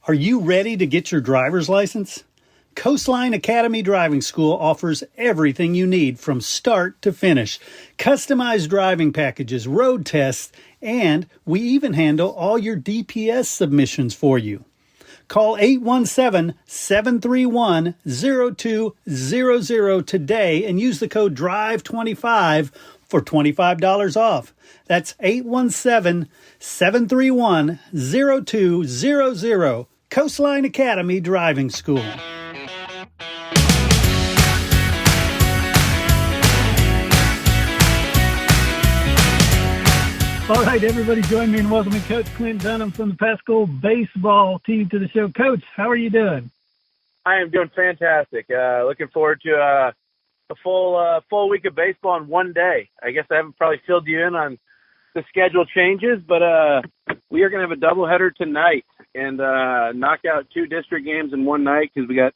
Are you ready to get your driver's license? Coastline Academy Driving School offers everything you need from start to finish. Customized driving packages, road tests, and we even handle all your DPS submissions for you. Call 817-731-0200 today and use the code DRIVE25 for $25 off. That's 817-731-0200. Coastline Academy Driving School. All right, everybody, join me in welcoming Coach Clint Dunham from the Paschal Baseball team to the show. Coach, how are you doing? I am doing fantastic. Looking forward to a full week of baseball in one day. I guess I haven't probably filled you in on the schedule changes, but we are going to have a doubleheader tonight and knock out 2 district games in one night because we got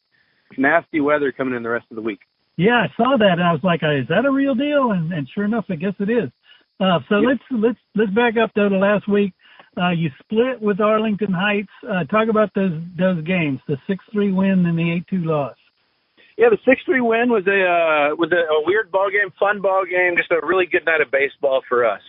nasty weather coming in the rest of the week. Yeah, I saw that, and I was like, is that a real deal? And sure enough, I guess it is. Let's back up though to last week. You split with Arlington Heights. Talk about those games, the 6-3 win and the 8-2 loss. Yeah, the 6-3 win was a weird ball game, fun ball game, just a really good night of baseball for us.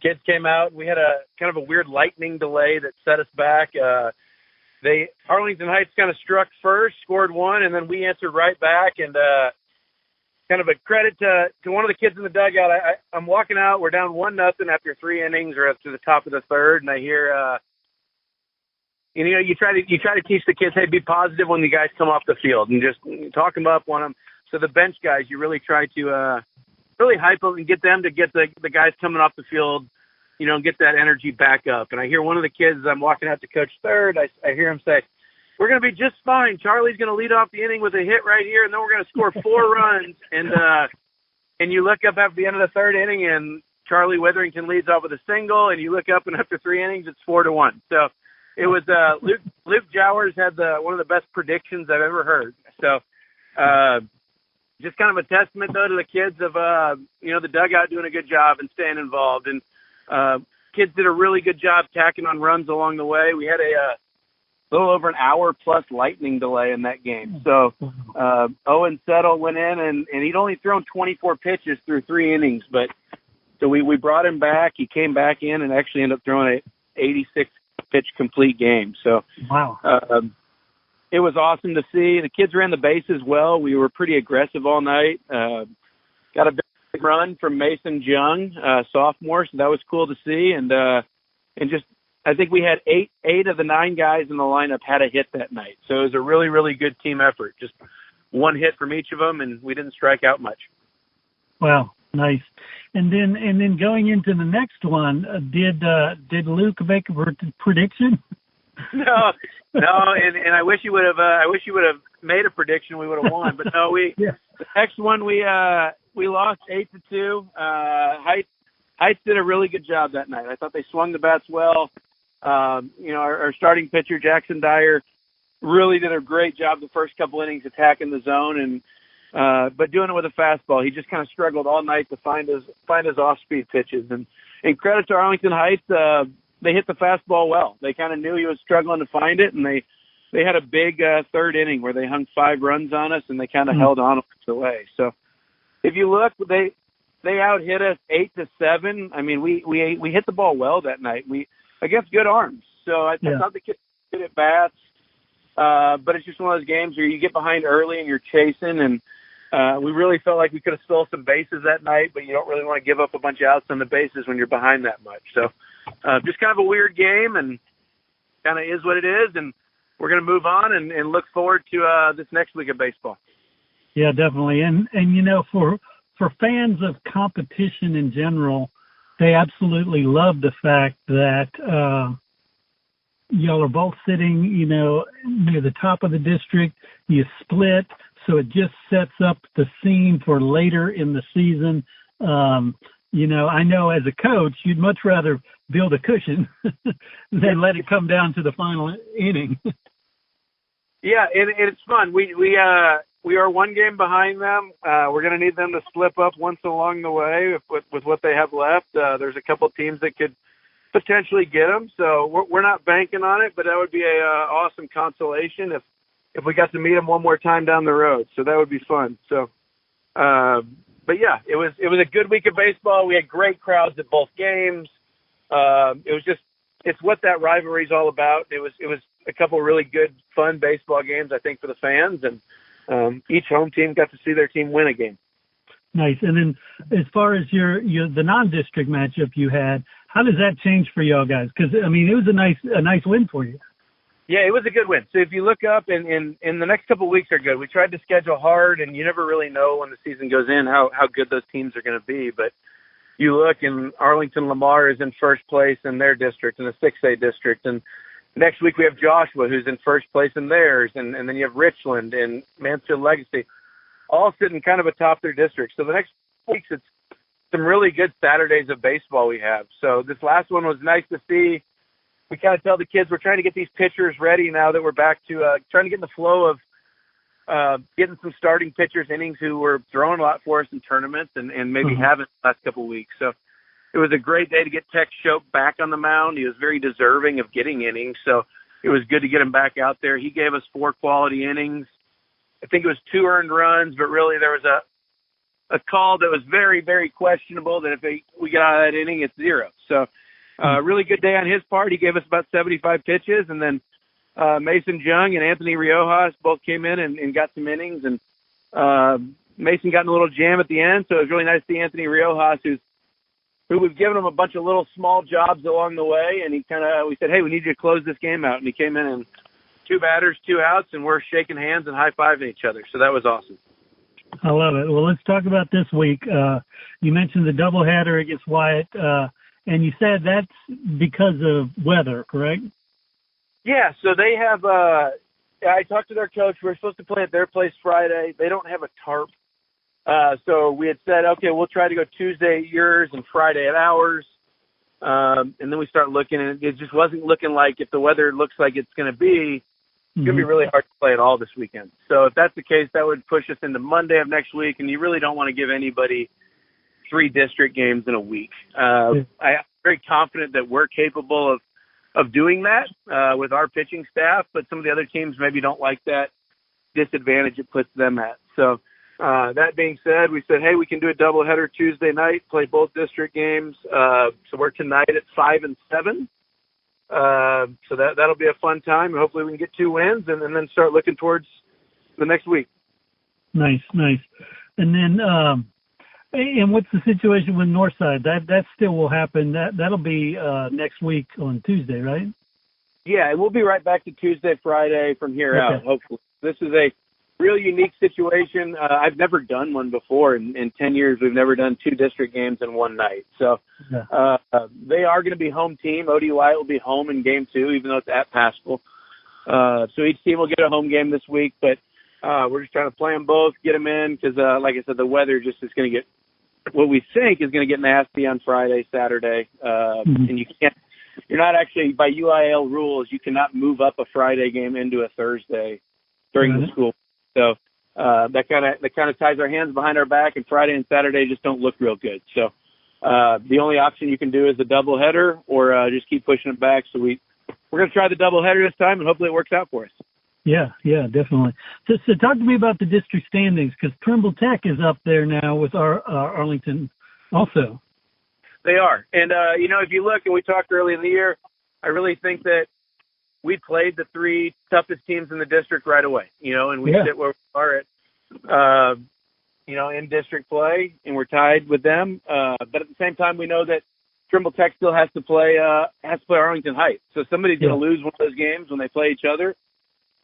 Kids came out. We had a kind of a weird lightning delay that set us back. Arlington Heights kind of struck first, scored 1, and then we answered right back. And kind of a credit to one of the kids in the dugout. I'm walking out. We're down 1-0 after 3 innings, or up to the top of the third, and I hear, you try to teach the kids, hey, be positive when the guys come off the field, and just talk them up on them. So the bench guys, you really try to really hype them and get them to get the guys coming off the field, and get that energy back up. And I hear one of the kids, I'm walking out to coach third, I hear him say, we're going to be just fine. Charlie's going to lead off the inning with a hit right here, and then we're going to score 4 runs. And you look up after the end of the third inning, and Charlie Witherington leads off with a single, and you look up, and after 3 innings, it's 4-1. So it was Luke Jowers had one of the best predictions I've ever heard. So just kind of a testament, though, to the kids of, the dugout doing a good job and staying involved. And kids did a really good job tacking on runs along the way. We had a little over an hour plus lightning delay in that game. So Owen Settle went in, and he'd only thrown 24 pitches through 3 innings. But so we brought him back. He came back in and actually ended up throwing a 86-pitch complete game. So wow. It was awesome to see. The kids ran the bases well. We were pretty aggressive all night. Got a big run from Mason Jung, sophomore, so that was cool to see. And just I think we had eight of the 9 guys in the lineup had a hit that night. So it was a really, really good team effort. Just 1 hit from each of them, and we didn't strike out much. Wow, nice. And then going into the next one, did Luke make a prediction? No, and I wish you would have. I wish you would have made a prediction. We would have won, but no. The next one we lost 8-2. Heights did a really good job that night. I thought they swung the bats well. Our starting pitcher Jackson Dyer really did a great job the first couple innings attacking the zone, and but doing it with a fastball. He just kind of struggled all night to find his off-speed pitches. And credit to Arlington Heights. They hit the fastball well. They kind of knew he was struggling to find it, and they had a big third inning where they hung 5 runs on us, and they kind of held on the way. So if you look, they out-hit us 8-7. I mean, we hit the ball well that night. Against good arms. So I thought the kids did at bats, but it's just one of those games where you get behind early and you're chasing, and we really felt like we could have stole some bases that night, but you don't really want to give up a bunch of outs on the bases when you're behind that much. So just kind of a weird game, and kind of is what it is, and we're going to move on and look forward to this next week of baseball. Yeah, definitely. And for fans of competition in general, they absolutely love the fact that y'all are both sitting, near the top of the district. You split, so it just sets up the scene for later in the season. I know as a coach, you'd much rather build a cushion than let it come down to the final inning. Yeah, and it's fun. We are 1 game behind them. We're going to need them to slip up once along the way with what they have left. There's a couple teams that could potentially get them. So we're not banking on it, but that would be a awesome consolation if we got to meet them one more time down the road. So that would be fun. So, but yeah, it was a good week of baseball. We had great crowds at both games. It's what that rivalry is all about. It was a couple of really good, fun baseball games, I think, for the fans, and each home team got to see their team win a game. Nice. And then as far as the non-district matchup you had, how does that change for y'all guys? Because, I mean, it was a nice win for you. Yeah, it was a good win. So if you look up, in the next couple of weeks are good. We tried to schedule hard, and you never really know when the season goes in how good those teams are going to be. But you look, and Arlington Lamar is in first place in their district, in the 6A district. And next week we have Joshua, who's in first place in theirs. And then you have Richland and Mansfield Legacy, all sitting kind of atop their district. So the next weeks, it's some really good Saturdays of baseball we have. So this last one was nice to see. We kind of tell the kids we're trying to get these pitchers ready now that we're back to trying to get in the flow of getting some starting pitchers innings who were throwing a lot for us in tournaments and maybe haven't the last couple of weeks. So it was a great day to get Tex Shope back on the mound. He was very deserving of getting innings. So it was good to get him back out there. He gave us 4 quality innings. I think it was 2 earned runs, but really there was a call that was very, very questionable that if we get out of that inning, it's 0. So really good day on his part. He gave us about 75 pitches, and then Mason Jung and Anthony Riojas both came in and got some innings, and Mason got in a little jam at the end, so it was really nice to see Anthony Riojas, who we've given him a bunch of little small jobs along the way, and we said, hey, we need you to close this game out, and he came in and 2 batters, 2 outs, and we're shaking hands and high-fiving each other, so that was awesome. I love it. Well, let's talk about this week. You mentioned the doubleheader against Wyatt, and you said that's because of weather, correct? Yeah, so they have I talked to their coach. We're supposed to play at their place Friday. They don't have a tarp. So we had said, okay, we'll try to go Tuesday at yours and Friday at ours. And then we start looking, and it just wasn't looking like, if the weather looks like it's going to be, it's going to be really hard to play at all this weekend. So if that's the case, that would push us into Monday of next week, and you really don't want to give anybody 3 district games in a week. I'm very confident that we're capable of doing that with our pitching staff, but some of the other teams maybe don't like that disadvantage it puts them at. So that being said, we said, hey, we can do a doubleheader Tuesday night, play both district games. So we're tonight at 5 and 7. So that'll be a fun time, and hopefully we can get 2 wins and then start looking towards the next week. Nice. And then, and what's the situation with Northside? That still will happen. That'll be next week on Tuesday, right? Yeah, and we'll be right back to Tuesday, Friday from here out, hopefully. This is a real unique situation. I've never done one before. In 10 years, we've never done 2 district games in one night. So they are going to be home team. OD Wyatt will be home in game 2, even though it's at Paschal. So each team will get a home game this week, but we're just trying to play them both, get them in, because, like I said, the weather just is going to get what we think is going to get nasty on Friday, Saturday. And you're not actually, by UIL rules, you cannot move up a Friday game into a Thursday during the school. So that kind of ties our hands behind our back, and Friday and Saturday just don't look real good. So the only option you can do is a doubleheader, or just keep pushing it back. So we're going to try the doubleheader this time, and hopefully it works out for us. Yeah, definitely. So talk to me about the district standings, because Trimble Tech is up there now with our Arlington also. They are. And, if you look, and we talked early in the year, I really think that we played the 3 toughest teams in the district right away, and we sit where we are at, in district play, and we're tied with them. But at the same time, we know that Trimble Tech still has to play Arlington Heights. So somebody's going to lose one of those games when they play each other.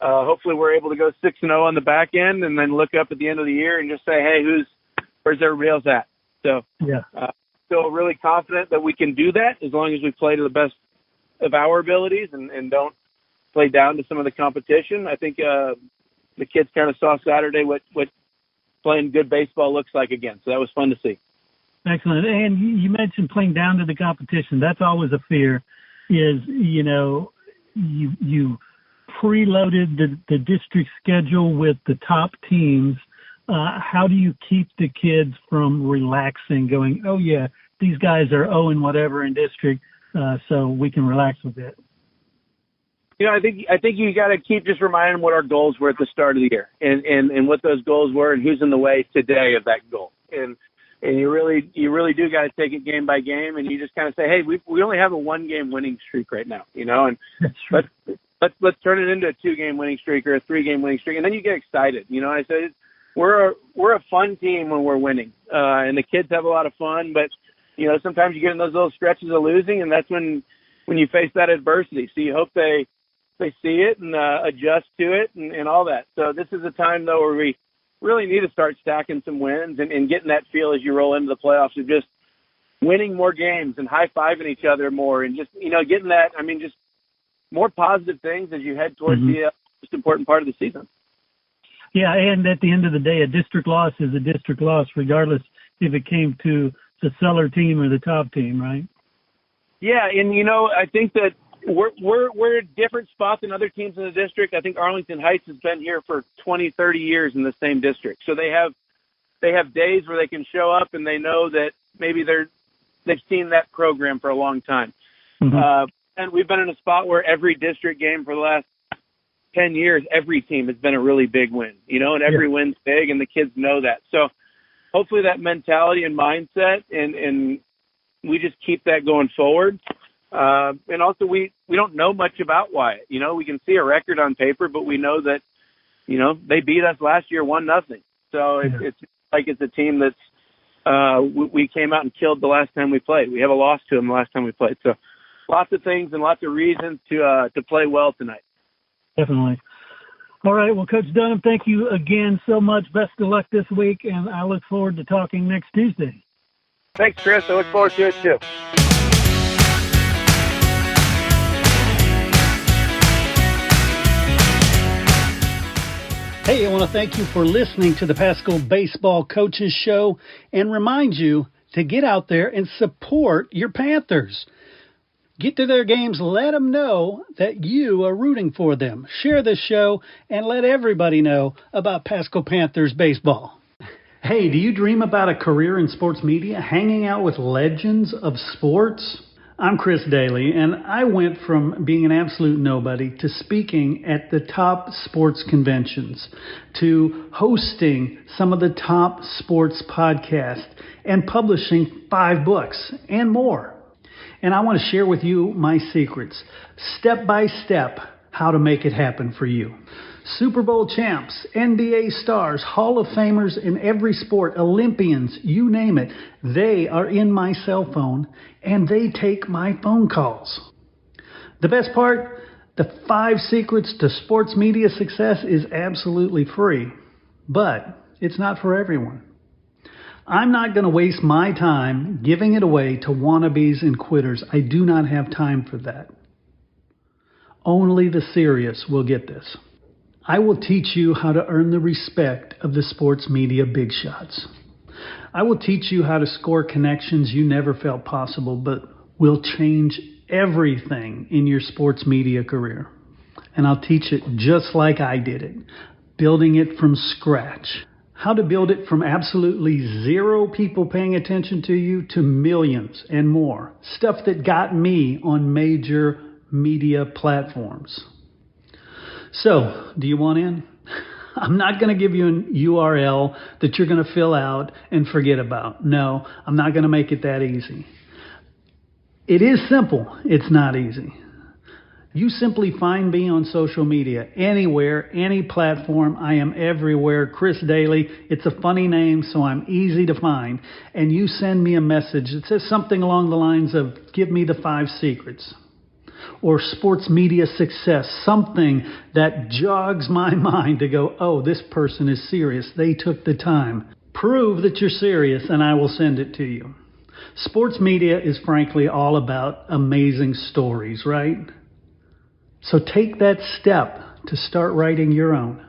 Hopefully we're able to go 6-0 on the back end, and then look up at the end of the year and just say, hey, where's everybody else at? So still really confident that we can do that as long as we play to the best of our abilities and don't play down to some of the competition. I think the kids kind of saw Saturday what playing good baseball looks like again. So that was fun to see. Excellent. And you mentioned playing down to the competition. That's always a fear, is, you preloaded the district schedule with the top teams. How do you keep the kids from relaxing, going, oh, yeah, these guys are 0 and whatever in district, so we can relax a bit. I think you got to keep just reminding them what our goals were at the start of the year, and what those goals were, and who's in the way today of that goal. And you really do got to take it game by game, and you just kind of say, hey, we only have a 1-game winning streak right now, and let's turn it into a 2-game winning streak or a 3-game winning streak, and then you get excited. I said we're a fun team when we're winning, and the kids have a lot of fun, but sometimes you get in those little stretches of losing, and that's when you face that adversity. So you hope they see it and adjust to it and all that. So this is a time, though, where we really need to start stacking some wins and getting that feel as you roll into the playoffs of just winning more games and high-fiving each other more and just, getting that, just more positive things as you head towards the most important part of the season. Yeah, and at the end of the day, a district loss is a district loss, regardless if it came to the seller team or the top team, right? Yeah, and, I think that we're a different spot than other teams in the district. I think Arlington Heights has been here for 20, 30 years in the same district. So they have days where they can show up and they know that maybe they've seen that program for a long time. Mm-hmm. And we've been in a spot where every district game for the last 10 years, every team has been a really big win, and every win's big, and the kids know that. So hopefully that mentality and mindset, and we just keep that going forward. And also we don't know much about Wyatt. We can see a record on paper, but we know that, they beat us last year 1-0. So it's like it's a team that's, we came out and killed the last time we played. We have a loss to them the last time we played. So lots of things and lots of reasons to play well tonight. Definitely. All right. Well, Coach Dunham, thank you again so much. Best of luck this week. And I look forward to talking next Tuesday. Thanks, Chris. I look forward to it too. Hey, I want to thank you for listening to the Paschal Baseball Coaches Show and remind you to get out there and support your Panthers. Get to their games, let them know that you are rooting for them. Share this show and let everybody know about Paschal Panthers baseball. Hey, do you dream about a career in sports media, hanging out with legends of sports? I'm Chris Doelle, and I went from being an absolute nobody to speaking at the top sports conventions, to hosting some of the top sports podcasts, and publishing 5 books and more. And I want to share with you my secrets, step by step, how to make it happen for you. Super Bowl champs, NBA stars, Hall of Famers in every sport, Olympians, you name it. They are in my cell phone and they take my phone calls. The best part, the 5 secrets to sports media success is absolutely free, but it's not for everyone. I'm not going to waste my time giving it away to wannabes and quitters. I do not have time for that. Only the serious will get this. I will teach you how to earn the respect of the sports media big shots. I will teach you how to score connections you never felt possible, but will change everything in your sports media career. And I'll teach it just like I did it, building it from scratch. How to build it from absolutely 0 people paying attention to you to millions and more. Stuff that got me on major media platforms. So, do you want in? I'm not going to give you an URL that you're going to fill out and forget about. No, I'm not going to make it that easy. It is simple. It's not easy. You simply find me on social media, anywhere, any platform. I am everywhere. Chris Doelle. It's a funny name, so I'm easy to find. And you send me a message that says something along the lines of, give me the 5 secrets. Or sports media success, something that jogs my mind to go, oh, this person is serious. They took the time. Prove that you're serious and I will send it to you. Sports media is frankly all about amazing stories, right? So take that step to start writing your own.